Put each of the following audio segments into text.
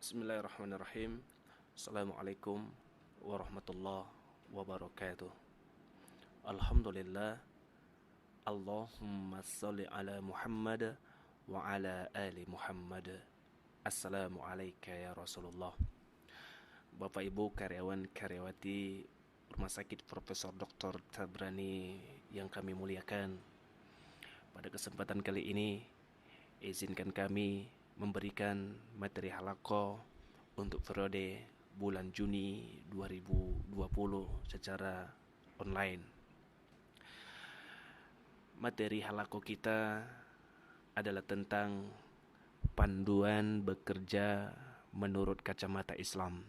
Bismillahirrahmanirrahim. Assalamualaikum warahmatullahi wabarakatuh. Alhamdulillah. Allahumma salli ala Muhammad wa ala ali Muhammad. Assalamualaikum ya Rasulullah. Bapak Ibu karyawan karyawati Rumah Sakit Profesor Dr. Tabrani yang kami muliakan, pada kesempatan kali ini izinkan kami memberikan materi halaqah untuk periode bulan Juni 2020 secara online. Materi halaqah kita adalah tentang panduan bekerja menurut kacamata Islam.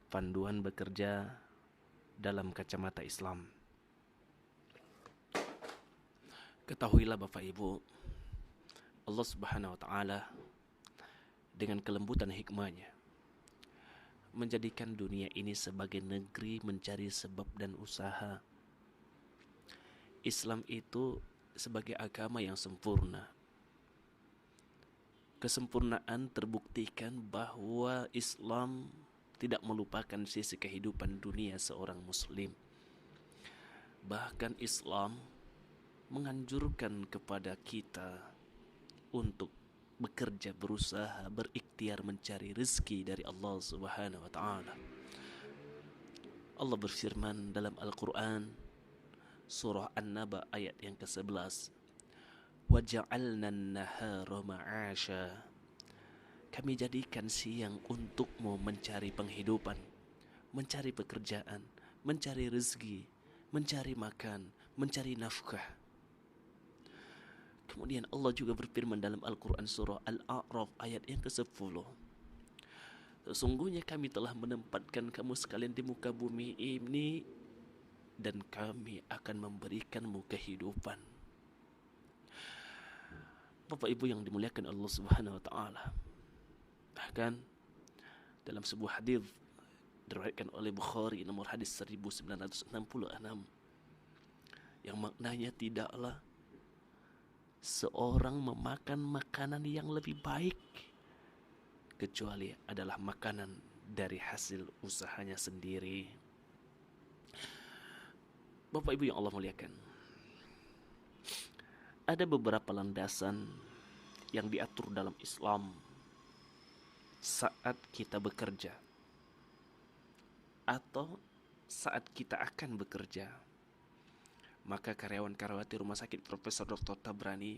Panduan bekerja dalam kacamata Islam. Ketahuilah Bapak Ibu, Allah Subhanahu wa taala dengan kelembutan hikmahnya menjadikan dunia ini sebagai negeri mencari sebab dan usaha. Islam itu sebagai agama yang sempurna. Kesempurnaan terbuktikan bahwa Islam tidak melupakan sisi kehidupan dunia seorang muslim. Bahkan Islam menganjurkan kepada kita untuk bekerja, berusaha, berikhtiar mencari rezeki dari Allah Subhanahu wa taala. Allah berfirman dalam Al-Qur'an surah An-Naba ayat yang ke-11, "Wa ja'alna an-nahara ma'asha." Kami jadikan siang untukmu mencari penghidupan, mencari pekerjaan, mencari rezeki, mencari makan, mencari nafkah. Kemudian Allah juga berfirman dalam Al-Quran surah Al-A'raf ayat yang ke-10, sesungguhnya kami telah menempatkan kamu sekalian di muka bumi ini dan kami akan memberikanmu kehidupan. Bapak Ibu yang dimuliakan Allah Subhanahu wa taala, bahkan dalam sebuah hadis diriwayatkan oleh Bukhari nomor hadis 1966 yang maknanya tidaklah seorang memakan makanan yang lebih baik kecuali adalah makanan dari hasil usahanya sendiri. Bapak Ibu yang Allah muliakan, ada beberapa landasan yang diatur dalam Islam saat kita bekerja atau saat kita akan bekerja. Maka karyawan-karyawati Rumah Sakit Profesor Dr. Tabrani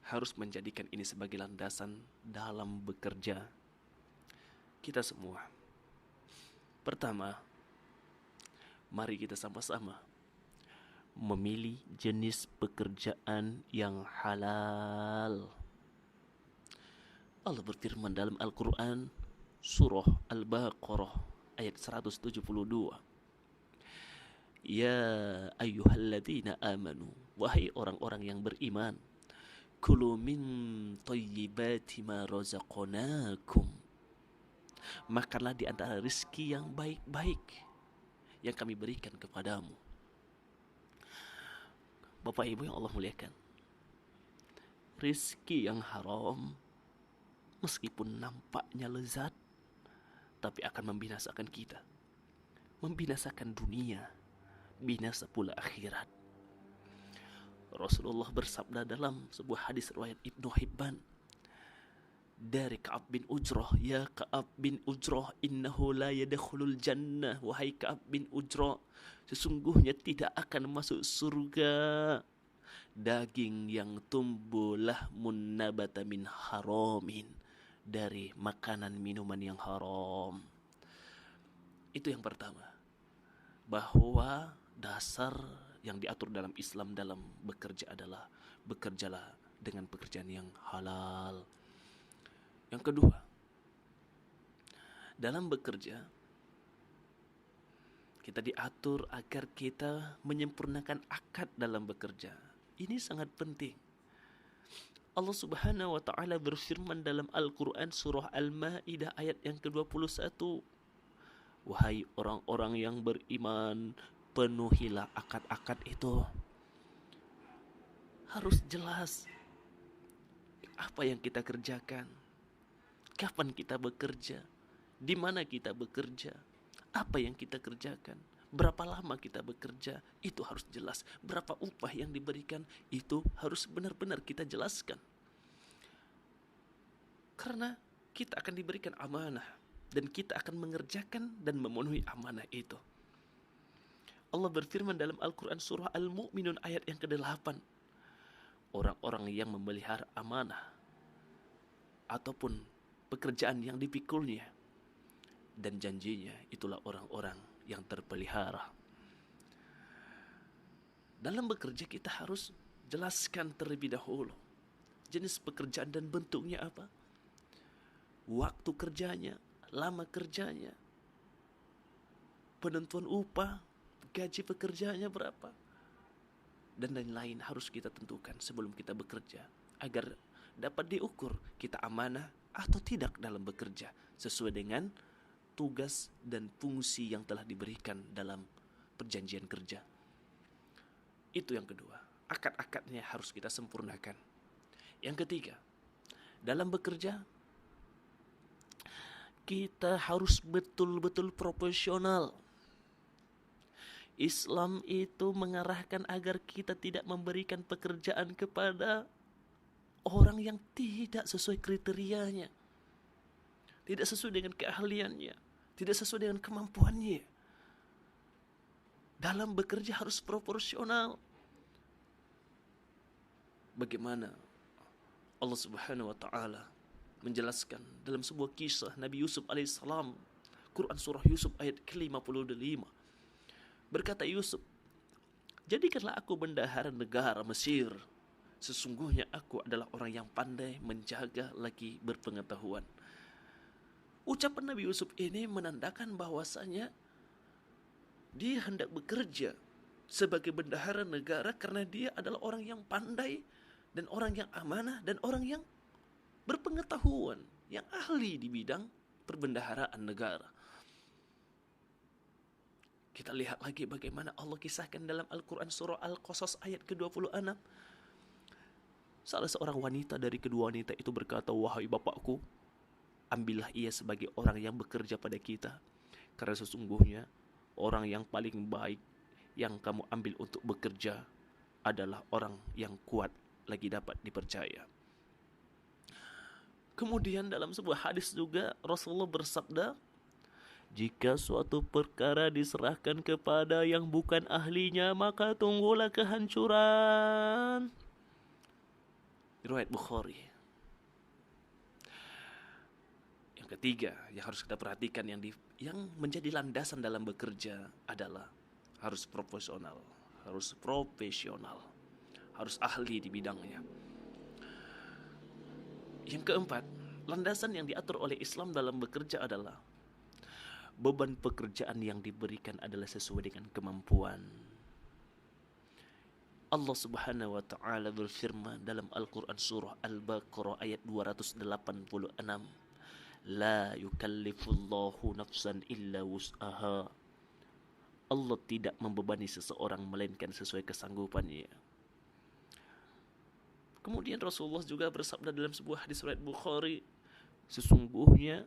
harus menjadikan ini sebagai landasan dalam bekerja kita semua. Pertama, mari kita sama-sama memilih jenis pekerjaan yang halal. Allah berfirman dalam Al-Quran surah Al-Baqarah ayat 172, "Ya ayyuhalladzina amanu," wahai orang-orang yang beriman, "kulu min thayyibati ma razaqnakum." Makanlah di antara rezeki yang baik-baik yang kami berikan kepadamu. Bapak Ibu yang Allah muliakan, rezeki yang haram meskipun nampaknya lezat, tapi akan membinasakan kita, membinasakan dunia, binasa pula akhirat. Rasulullah bersabda dalam sebuah hadis riwayat Ibnu Hibban dari Ka'ab bin Ujrah, "Ya Ka'ab bin Ujrah, innahu la yadkhulul jannah." Wahai Ka'ab bin Ujrah, sesungguhnya tidak akan masuk surga daging yang tumbuhlah munnabata min haramin, dari makanan minuman yang haram. Itu yang pertama, bahwa dasar yang diatur dalam Islam dalam bekerja adalah bekerjalah dengan pekerjaan yang halal. Yang kedua, dalam bekerja kita diatur agar kita menyempurnakan akad dalam bekerja. Ini sangat penting. Allah Subhanahu wa taala berfirman dalam Al-Qur'an surah Al-Maidah ayat yang ke-21, "Wahai orang-orang yang beriman, penuhilah akad-akad itu." Harus jelas apa yang kita kerjakan. kapan kita bekerja, di mana kita bekerja, apa yang kita kerjakan, berapa lama kita bekerja, itu harus jelas. Berapa upah yang diberikan, itu harus benar-benar kita jelaskan. Karena kita akan diberikan amanah dan kita akan mengerjakan dan memenuhi amanah itu. Allah berfirman dalam Al-Quran surah Al-Mu'minun ayat yang ke-8. Orang-orang yang memelihara amanah ataupun pekerjaan yang dipikulnya dan janjinya, itulah orang-orang yang terpelihara. Dalam bekerja kita harus jelaskan terlebih dahulu jenis pekerjaan dan bentuknya apa, waktu kerjanya, lama kerjanya, penentuan upah, gaji pekerjaannya berapa, dan lain-lain harus kita tentukan sebelum kita bekerja agar dapat diukur kita amanah atau tidak dalam bekerja sesuai dengan tugas dan fungsi yang telah diberikan dalam perjanjian kerja. Itu yang kedua, akad-akadnya harus kita sempurnakan. Yang ketiga, dalam bekerja kita harus betul-betul profesional. Islam itu mengarahkan agar kita tidak memberikan pekerjaan kepada orang yang tidak sesuai kriterianya, tidak sesuai dengan keahliannya, tidak sesuai dengan kemampuannya. Dalam bekerja harus proporsional. Bagaimana Allah Subhanahu wa taala menjelaskan dalam sebuah kisah Nabi Yusuf alaihissalam, Quran surah Yusuf ayat ke-55. Berkata Yusuf, "Jadikanlah aku bendahara negara Mesir. Sesungguhnya aku adalah orang yang pandai menjaga lagi berpengetahuan." Ucapan Nabi Yusuf ini menandakan bahwasanya dia hendak bekerja sebagai bendahara negara karena dia adalah orang yang pandai dan orang yang amanah dan orang yang berpengetahuan, yang ahli di bidang perbendaharaan negara. Kita lihat lagi bagaimana Allah kisahkan dalam Al-Quran surah Al-Qasas ayat ke-26. Salah seorang wanita dari kedua wanita itu berkata, "Wahai bapakku, ambillah ia sebagai orang yang bekerja pada kita, karena sesungguhnya orang yang paling baik yang kamu ambil untuk bekerja adalah orang yang kuat lagi dapat dipercaya." Kemudian dalam sebuah hadis juga Rasulullah bersabda, "Jika suatu perkara diserahkan kepada yang bukan ahlinya, maka tunggulah kehancuran." Riwayat Bukhari. Yang ketiga yang harus kita perhatikan yang menjadi landasan dalam bekerja adalah harus profesional, harus ahli di bidangnya. Yang keempat, landasan yang diatur oleh Islam dalam bekerja adalah beban pekerjaan yang diberikan adalah sesuai dengan kemampuan. Allah Subhanahu wa taala berfirman dalam Al-Qur'an surah Al-Baqarah ayat 286, "La yukallifullahu nafsan illa wus'aha." Allah tidak membebani seseorang melainkan sesuai kesanggupannya. Kemudian Rasulullah juga bersabda dalam sebuah hadis riwayat Bukhari, "Sesungguhnya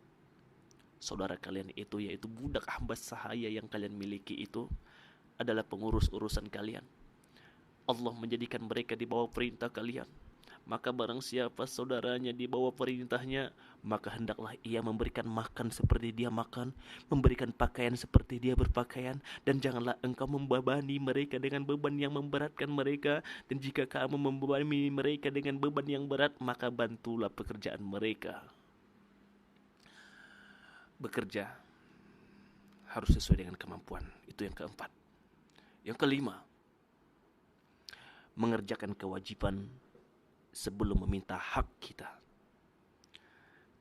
saudara kalian itu, yaitu budak hamba sahaya yang kalian miliki itu, adalah pengurus urusan kalian. Allah menjadikan mereka di bawah perintah kalian. Maka barang siapa saudaranya di bawah perintahnya, maka hendaklah ia memberikan makan seperti dia makan, memberikan pakaian seperti dia berpakaian, dan janganlah engkau membebani mereka dengan beban yang memberatkan mereka, dan jika kamu membebani mereka dengan beban yang berat, maka bantulah pekerjaan mereka." Bekerja harus sesuai dengan kemampuan. Itu yang keempat. Yang kelima, mengerjakan kewajiban sebelum meminta hak kita.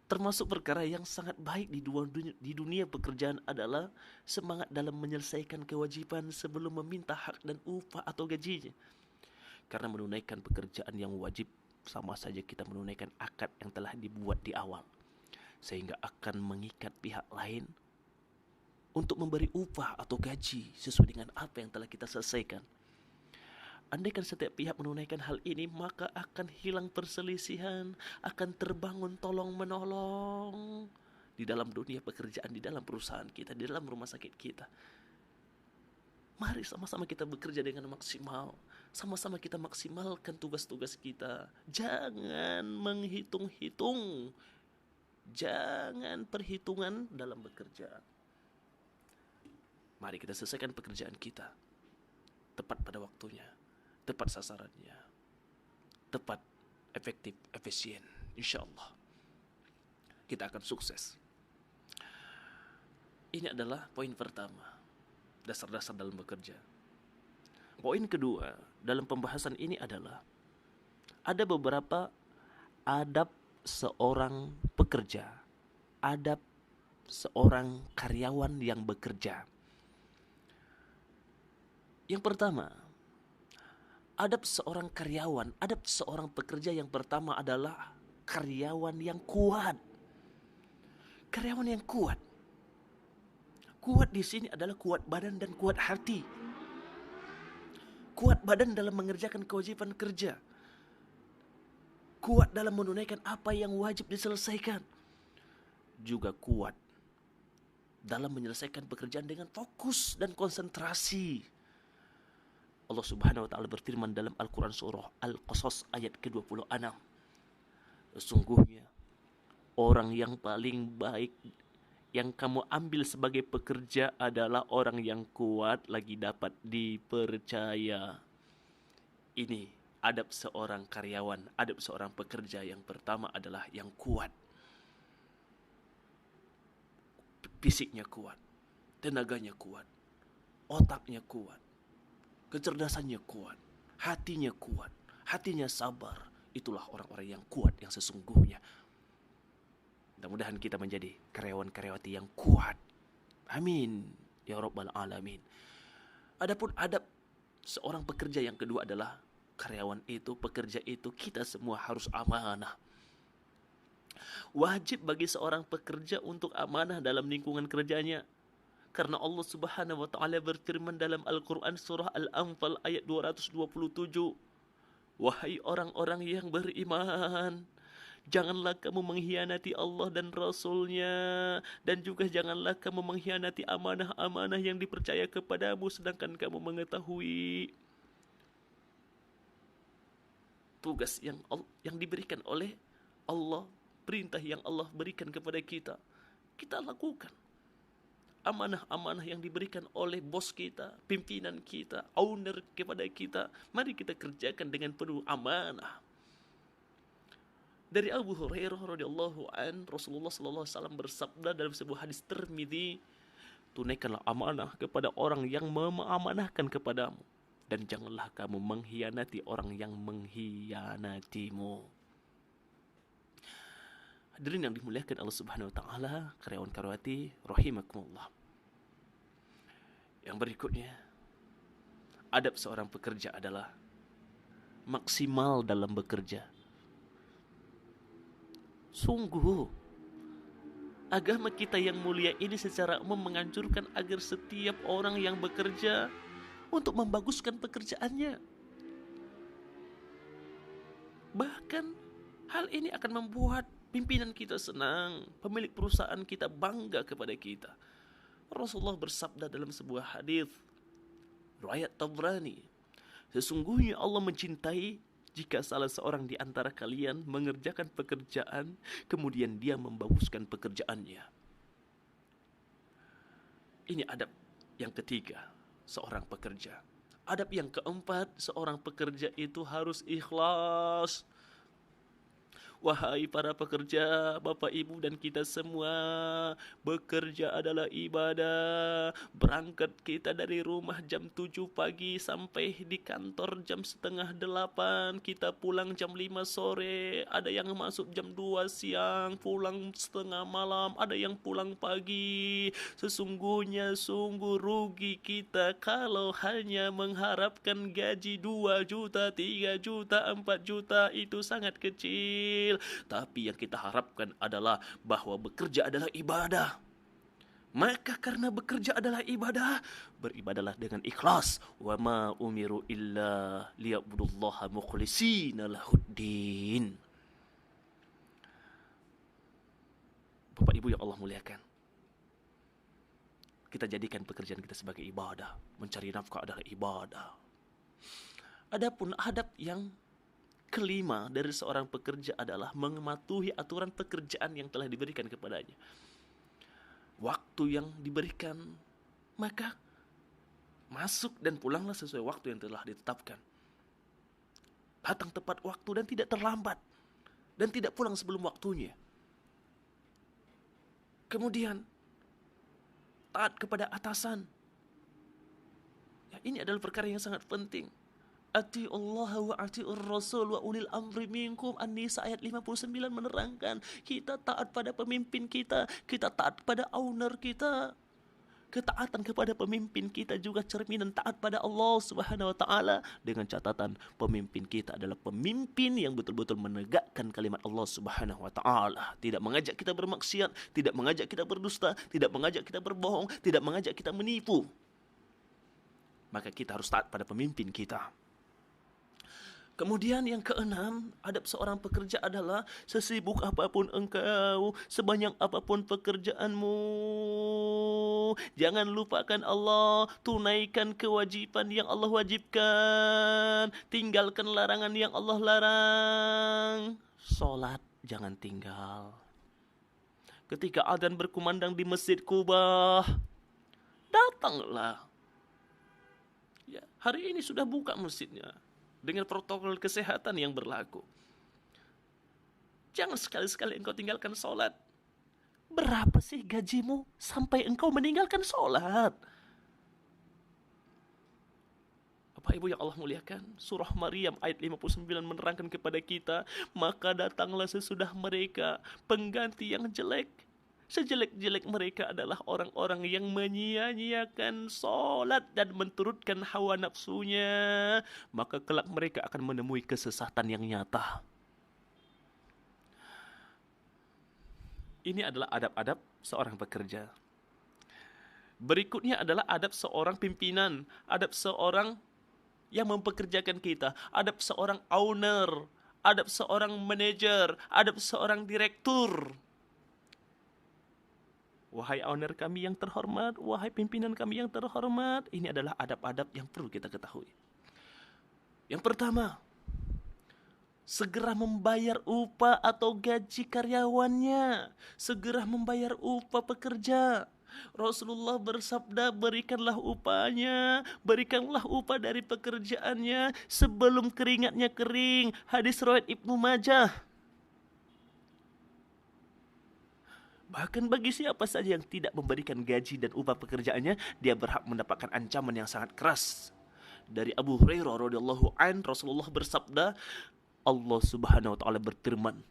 Termasuk perkara yang sangat baik di dunia pekerjaan adalah semangat dalam menyelesaikan kewajiban sebelum meminta hak dan upah atau gajinya. Karena menunaikan pekerjaan yang wajib sama saja kita menunaikan akad yang telah dibuat di awal, sehingga akan mengikat pihak lain untuk memberi upah atau gaji sesuai dengan apa yang telah kita selesaikan. Andaikan setiap pihak menunaikan hal ini, maka akan hilang perselisihan, akan terbangun tolong-menolong di dalam dunia pekerjaan, di dalam perusahaan kita, di dalam rumah sakit kita. Mari sama-sama kita bekerja dengan maksimal. Sama-sama kita maksimalkan tugas-tugas kita. Jangan menghitung-hitung. Jangan perhitungan dalam bekerja. Mari kita selesaikan pekerjaan kita tepat pada waktunya, tepat sasarannya, tepat, efektif, efisien. Insya Allah kita akan sukses. Ini adalah poin pertama, dasar-dasar dalam bekerja. Poin kedua dalam pembahasan ini adalah ada beberapa adab seorang pekerja, adab seorang karyawan yang bekerja. Yang pertama, adab seorang karyawan, adab seorang pekerja yang pertama adalah karyawan yang kuat. Karyawan yang kuat. Kuat di sini adalah kuat badan dan kuat hati. Kuat badan dalam mengerjakan kewajiban kerja. Kuat dalam menunaikan apa yang wajib diselesaikan. Juga kuat dalam menyelesaikan pekerjaan dengan fokus dan konsentrasi. Allah Subhanahu wa taala berfirman dalam Al-Qur'an surah Al-Qasas ayat ke-26. Sesungguhnya orang yang paling baik yang kamu ambil sebagai pekerja adalah orang yang kuat lagi dapat dipercaya. Ini adab seorang karyawan, adab seorang pekerja yang pertama adalah yang kuat. Fisiknya kuat, tenaganya kuat, otaknya kuat, kecerdasannya kuat, hatinya sabar. Itulah orang-orang yang kuat yang sesungguhnya. Mudah-mudahan kita menjadi karyawan-karyawati yang kuat. Amin ya rabbal alamin. Adapun adab seorang pekerja yang kedua adalah karyawan itu, pekerja itu, kita semua harus amanah. Wajib bagi seorang pekerja untuk amanah dalam lingkungan kerjanya. Karena Allah Subhanahu wa taala berfirman dalam Al-Qur'an surah Al-Anfal ayat 227. Wahai orang-orang yang beriman, janganlah kamu mengkhianati Allah dan Rasul-Nya, dan juga janganlah kamu mengkhianati amanah-amanah yang dipercaya kepadamu sedangkan kamu mengetahui tugas yang diberikan oleh Allah, perintah yang Allah berikan kepada kita, kita lakukan. Amanah-amanah yang diberikan oleh bos kita, pimpinan kita, owner kepada kita, mari kita kerjakan dengan penuh amanah. Dari Abu Hurairah radhiyallahu an, Rasulullah sallallahu alaihi wasallam bersabda dalam sebuah hadis Tirmidzi, tunaikanlah amanah kepada orang yang memanahkan kepadamu, dan janganlah kamu mengkhianati orang yang mengkhianatimu. Hadirin yang dimuliakan Allah Subhanahu wa taala, karyawan-karyawati rahimakumullah. Yang berikutnya, adab seorang pekerja adalah maksimal dalam bekerja. Sungguh, agama kita yang mulia ini secara umum menganjurkan agar setiap orang yang bekerja untuk membaguskan pekerjaannya. Bahkan hal ini akan membuat pimpinan kita senang, pemilik perusahaan kita bangga kepada kita. Rasulullah bersabda dalam sebuah hadis riwayat Tabrani, sesungguhnya Allah mencintai jika salah seorang di antara kalian mengerjakan pekerjaan, kemudian dia membaguskan pekerjaannya. Ini adab yang ketiga, seorang pekerja. Adab yang keempat, seorang pekerja itu harus ikhlas. Wahai para pekerja, Bapak Ibu dan kita semua, bekerja adalah ibadah. Berangkat kita dari rumah jam 7 pagi sampai di kantor jam setengah 8. Kita pulang jam 5 sore. Ada yang masuk jam 2 siang, pulang setengah malam. Ada yang pulang pagi. Sesungguhnya sungguh rugi kita kalau hanya mengharapkan gaji 2 juta, 3 juta, 4 juta. Itu sangat kecil. Tapi yang kita harapkan adalah bahwa bekerja adalah ibadah. Maka karena bekerja adalah ibadah, beribadalah dengan ikhlas. Wa ma umiru illa liya'budullaha mukhlishina lahuddin. Bapak Ibu yang Allah muliakan, kita jadikan pekerjaan kita sebagai ibadah. Mencari nafkah adalah ibadah. Adapun adab yang kelima dari seorang pekerja adalah mematuhi aturan pekerjaan yang telah diberikan kepadanya. Waktu yang diberikan, maka masuk dan pulanglah sesuai waktu yang telah ditetapkan. Datang tepat waktu dan tidak terlambat, dan tidak pulang sebelum waktunya. Kemudian taat kepada atasan. Ya, ini adalah perkara yang sangat penting. Ati'ullaha wa ati'ur rasul wa ulil amri minkum. An-Nisa ayat 59 menerangkan kita taat pada pemimpin kita, kita taat pada owner kita. Ketaatan kepada pemimpin kita juga cerminan taat pada Allah Subhanahu wa taala, dengan catatan pemimpin kita adalah pemimpin yang betul-betul menegakkan kalimat Allah Subhanahu wa taala, tidak mengajak kita bermaksiat, tidak mengajak kita berdusta, tidak mengajak kita berbohong, tidak mengajak kita menipu. Maka kita harus taat pada pemimpin kita. Kemudian yang keenam, adab seorang pekerja adalah sesibuk apapun engkau, sebanyak apapun pekerjaanmu, jangan lupakan Allah, tunaikan kewajiban yang Allah wajibkan, tinggalkan larangan yang Allah larang. Salat jangan tinggal. Ketika adzan berkumandang di Masjid Kubah, datanglah. Ya, hari ini sudah buka masjidnya dengan protokol kesehatan yang berlaku. Jangan sekali-sekali engkau tinggalkan sholat. Berapa sih gajimu sampai engkau meninggalkan sholat? Bapak Ibu yang Allah muliakan, surah Maryam ayat 59 menerangkan kepada kita, maka datanglah sesudah mereka pengganti yang jelek. Sejelek-jelek mereka adalah orang-orang yang menyia-nyiakan sholat dan menturutkan hawa nafsunya. Maka kelak mereka akan menemui kesesatan yang nyata. Ini adalah adab-adab seorang pekerja. Berikutnya adalah adab seorang pimpinan, adab seorang yang mempekerjakan kita, adab seorang owner, adab seorang manajer, adab seorang direktur. Wahai owner kami yang terhormat, wahai pimpinan kami yang terhormat, ini adalah adab-adab yang perlu kita ketahui. Yang pertama, segera membayar upah atau gaji karyawannya, segera membayar upah pekerja. Rasulullah bersabda, berikanlah upahnya, berikanlah upah dari pekerjaannya sebelum keringatnya kering. Hadis riwayat Ibnu Majah. Bahkan bagi siapa saja yang tidak memberikan gaji dan upah pekerjaannya, dia berhak mendapatkan ancaman yang sangat keras. Dari Abu Hurairah radhiyallahu an, Rasulullah bersabda, Allah Subhanahu wa taala berfirman,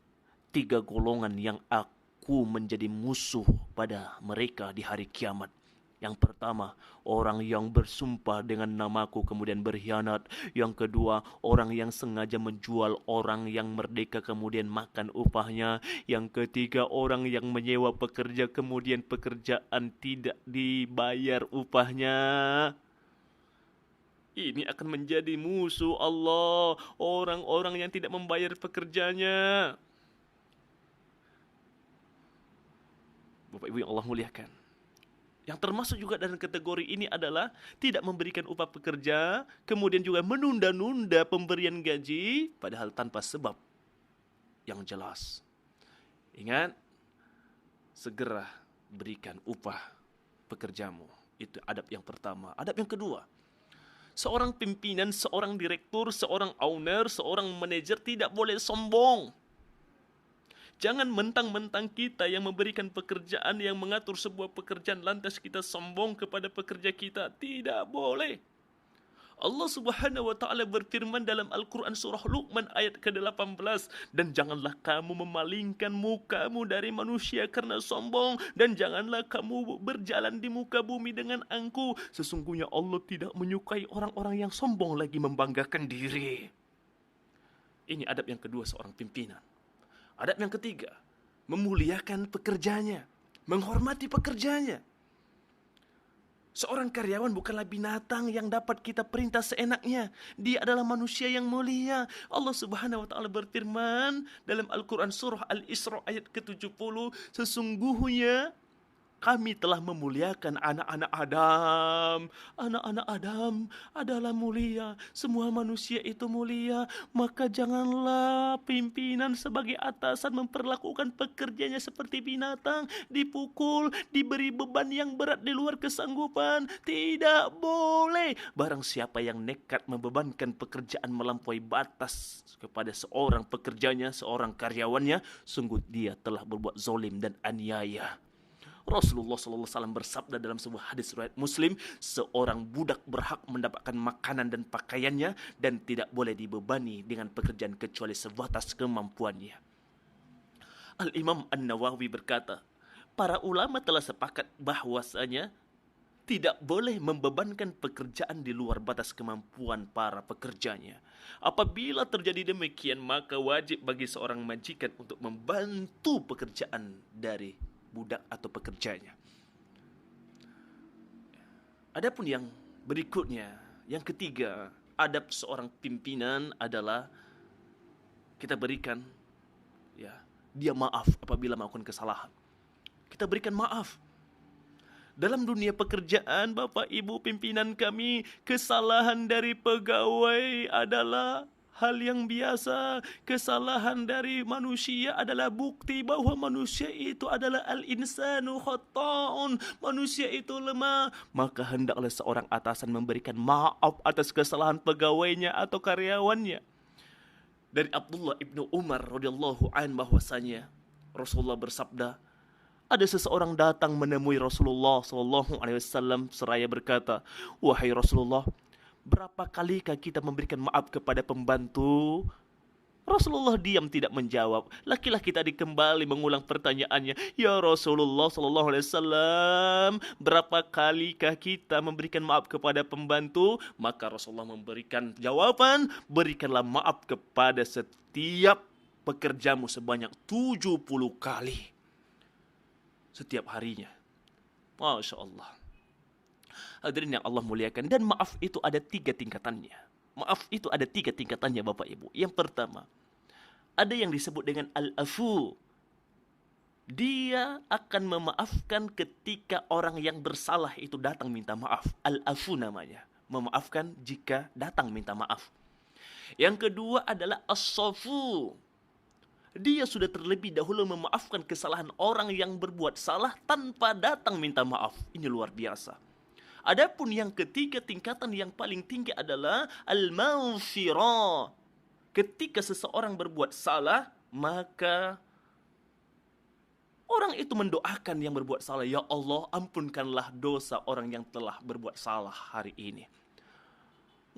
3 golongan yang aku menjadi musuh pada mereka di hari kiamat. Yang pertama, orang yang bersumpah dengan namaku kemudian berkhianat. Yang kedua, orang yang sengaja menjual orang yang merdeka kemudian makan upahnya. Yang ketiga, orang yang menyewa pekerja kemudian pekerjaan tidak dibayar upahnya. Ini akan menjadi musuh Allah, orang-orang yang tidak membayar pekerjanya. Bapak Ibu yang Allah muliakan, yang termasuk juga dalam kategori ini adalah tidak memberikan upah pekerja, kemudian juga menunda-nunda pemberian gaji, padahal tanpa sebab yang jelas. Ingat, segera berikan upah pekerjamu. Itu adab yang pertama. Adab yang kedua, seorang pimpinan, seorang direktur, seorang owner, seorang manajer tidak boleh sombong. Jangan mentang-mentang kita yang memberikan pekerjaan, yang mengatur sebuah pekerjaan, lantas kita sombong kepada pekerja kita. Tidak boleh. Allah Subhanahu wa taala berfirman dalam Al-Qur'an surah Luqman ayat ke-18, dan janganlah kamu memalingkan mukamu dari manusia karena sombong, dan janganlah kamu berjalan di muka bumi dengan angkuh. Sesungguhnya Allah tidak menyukai orang-orang yang sombong lagi membanggakan diri. Ini adab yang kedua seorang pimpinan. Adab yang ketiga, memuliakan pekerjanya, menghormati pekerjanya. Seorang karyawan bukanlah binatang yang dapat kita perintah seenaknya. Dia adalah manusia yang mulia. Allah Subhanahu wa taala berfirman dalam Al-Qur'an surah Al-Isra ayat ke-70, sesungguhnya kami telah memuliakan anak-anak Adam. Anak-anak Adam adalah mulia. Semua manusia itu mulia. Maka janganlah pimpinan sebagai atasan memperlakukan pekerjanya seperti binatang. Dipukul, diberi beban yang berat di luar kesanggupan. Tidak boleh. Barang siapa yang nekat membebankan pekerjaan melampaui batas kepada seorang pekerjanya, seorang karyawannya, sungguh dia telah berbuat zalim dan aniaya. Rasulullah SAW bersabda dalam sebuah hadis riwayat Muslim, seorang budak berhak mendapatkan makanan dan pakaiannya dan tidak boleh dibebani dengan pekerjaan kecuali sebatas kemampuannya. Al-Imam An-Nawawi berkata, para ulama telah sepakat bahwasanya tidak boleh membebankan pekerjaan di luar batas kemampuan para pekerjanya. Apabila terjadi demikian, maka wajib bagi seorang majikan untuk membantu pekerjaan dari budak atau pekerjanya. Adapun yang berikutnya, yang ketiga, adab seorang pimpinan adalah kita berikan dia maaf apabila melakukan kesalahan. Kita berikan maaf. Dalam dunia pekerjaan, Bapak Ibu pimpinan kami, kesalahan dari pegawai adalah hal yang biasa. Kesalahan dari manusia adalah bukti bahwa manusia itu adalah al-insanu khata'un. Manusia itu lemah. Maka hendaklah seorang atasan memberikan maaf atas kesalahan pegawainya atau karyawannya. Dari Abdullah ibnu Umar radhiyallahu an bahwasanya Rasulullah bersabda, ada seseorang datang menemui Rasulullah SAW seraya berkata, wahai Rasulullah, berapa kalikah kita memberikan maaf kepada pembantu? Rasulullah diam tidak menjawab. Laki-laki tadi kembali mengulang pertanyaannya. Ya Rasulullah SAW, berapa kalikah kita memberikan maaf kepada pembantu? Maka Rasulullah memberikan jawaban, berikanlah maaf kepada setiap pekerjamu sebanyak 70 kali. Setiap harinya. Masya Allah. Hadirin yang Allah muliakan. Dan maaf itu ada 3 tingkatannya. Maaf itu ada 3 tingkatannya Bapak Ibu. Yang pertama, ada yang disebut dengan al-afu. Dia akan memaafkan ketika orang yang bersalah itu datang minta maaf. Al-afu namanya. Memaafkan jika datang minta maaf. Yang kedua adalah as-safu. Dia sudah terlebih dahulu memaafkan kesalahan orang yang berbuat salah tanpa datang minta maaf. Ini luar biasa. Adapun yang ketiga, tingkatan yang paling tinggi adalah al-maghfirah. Ketika seseorang berbuat salah, maka orang itu mendoakan yang berbuat salah, ya Allah, ampunkanlah dosa orang yang telah berbuat salah hari ini.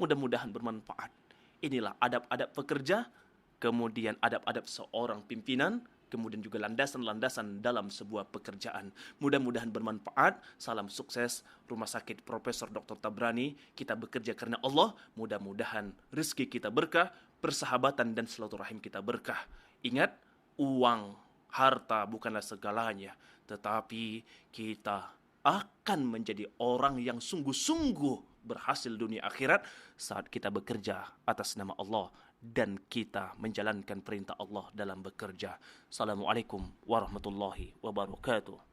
Mudah-mudahan bermanfaat. Inilah adab-adab pekerja, kemudian adab-adab seorang pimpinan, kemudian juga landasan-landasan dalam sebuah pekerjaan. Mudah-mudahan bermanfaat. Salam sukses Rumah Sakit Profesor Dr. Tabrani. Kita bekerja karena Allah. Mudah-mudahan rezeki kita berkah, persahabatan dan silaturahim kita berkah. Ingat, uang, harta bukanlah segalanya, tetapi kita akan menjadi orang yang sungguh-sungguh berhasil dunia akhirat saat kita bekerja atas nama Allah dan kita menjalankan perintah Allah dalam bekerja. Assalamualaikum warahmatullahi wabarakatuh.